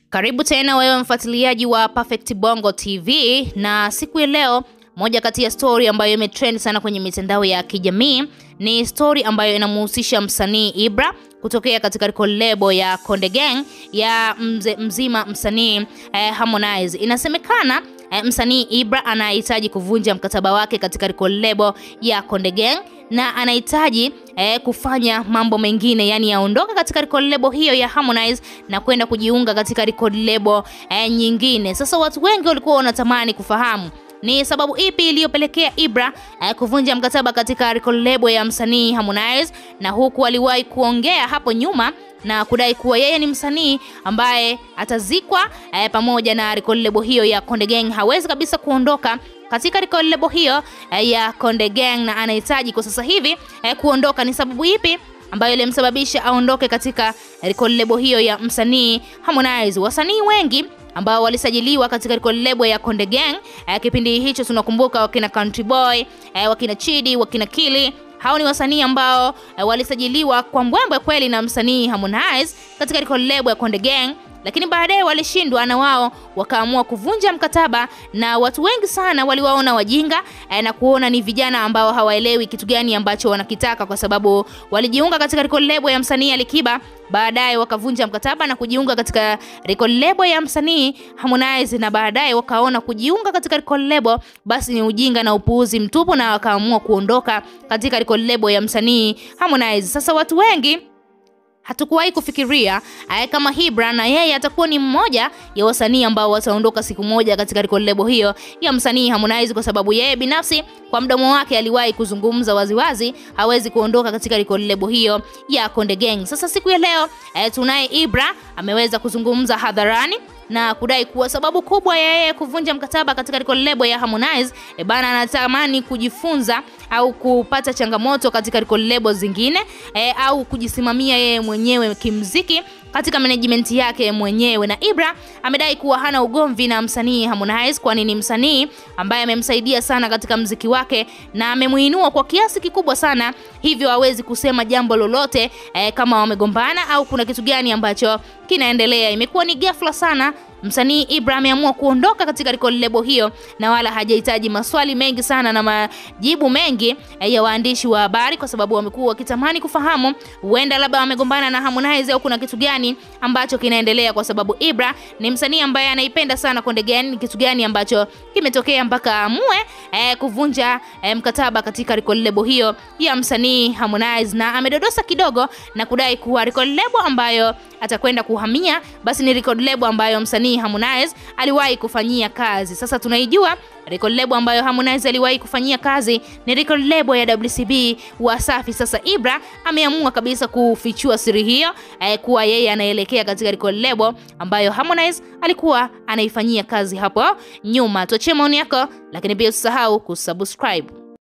Karibu tena wewe mfuatiliaji wa Perfect Bongo TV, na siku ya leo moja kati ya story ambayo imetrend sana kwenye mitandao ya kijamii ni story ambayo inamhusisha msanii Ibra kutokea katika lebo ya Konde Gang ya mzima msanii Harmonize. Inasemekana msanii Ibra anahitaji kuvunja mkataba wake katika lebo ya Konde Gang na anahitaji kufanya mambo mengine, yani aondoka katika lebo hiyo ya Harmonize na kwenda kujiunga katika lebo nyingine. Sasa watu wengi walikuwa wanatamani kufahamu ni sababu ipi iliyopelekea Ibra kuvunja mkataba katika lebo ya msanii Harmonize, na huku aliwahi kuongea hapo nyuma na kudai kuwa yeye ni msanii ambaye atazikwa pamoja na lebo hiyo ya Konde Gang. Hawezi kabisa kuondoka katika lebo hiyo ya Konde Gang na anahitaji kwa sasa hivi kuondoka. Ni sababu ipi ambayo ilimsababisha aondoke katika lebo hiyo ya msanii Harmonize? Wasanii wengi ambao walisajiliwa katika lebo ya Konde Gang kipindi hicho, tunakumbuka wakina Country Boy, wakina Chidi, wakina Kili. Hao ni wasanii ambao walisajiliwa kwa mbwembwe kweli na msanii Harmonize katika lebo ya Konde Gang, lakini baadaye walishindwa na wao wakaamua kuvunja mkataba, na watu wengi sana waliwaona wajinga na kuona ni vijana ambao hawaelewi kitu gani ambacho wanakitaka, kwa sababu walijiunga katika lebo ya msanii Alikiba, baadaye wakavunja mkataba na kujiunga katika lebo ya msanii Harmonize, na baadaye wakaona kujiunga katika lebo basi ni ujinga na upuuzi mtupu, na wakaamua kuondoka katika lebo ya msanii Harmonize. Sasa watu wengi hatukuwahi kufikiria kama Ibra na yeye atakuwa ni mmoja ya wasanii ambao wataondoka siku moja katika lebo hiyo ya msanii Harmonize, kwa sababu yeye binafsi kwa mdomo wake aliwahi kuzungumza waziwazi hawezi kuondoka katika lebo hiyo ya Konde Gang. Sasa siku ya leo tunaye Ibra ameweza kuzungumza hadharani na kudai kuwa sababu kubwa ya yeye kuvunja mkataba katika lebo ya Harmonize bana, anatamani kujifunza au kupata changamoto katika lebo zingine au kujisimamia yeye mwenyewe kimuziki katika management yake mwenyewe. Na Ibra amedai kuwa hana ugomvi na msanii Harmonize, kwani ni msanii ambaye amemsaidia sana katika muziki wake na amemuinua kwa kiasi kikubwa sana, hivyo hawezi kusema jambo lolote kama wamegombana au kuna kitu gani ambacho kinaendelea. Imekuwa ni ghafla sana msanii Ibra ameamua kuondoka katika lebo hiyo, na wala hajahitaji maswali mengi sana na majibu mengi ya waandishi wa habari, kwa sababu wamekuwa wakitamani kufahamu huenda labda wamegombana na Harmonize au kuna kitu gani ambacho kinaendelea, kwa sababu Ibra ni msanii ambaye anaipenda sana Konde Gang. Ni kitu gani ambacho kimetokea mpaka amue kuvunja mkataba katika lebo hiyo ya msanii Harmonize? Na amedodosa kidogo na kudai kuwa lebo ambayo atakwenda kuhamia basi ni lebo ambayo msanii Harmonize aliwahi kufanyia kazi. Sasa tunaijua lebo ambayo Harmonize aliwahi kufanyia kazi ni lebo ya WCB Wasafi. Sasa Ibra ameamua kabisa kufichua siri hiyo kuwa yeye anaelekea katika lebo ambayo Harmonize alikuwa anaifanyia kazi hapo nyuma. Tuachie maoni yako, lakini pia usisahau kusubscribe.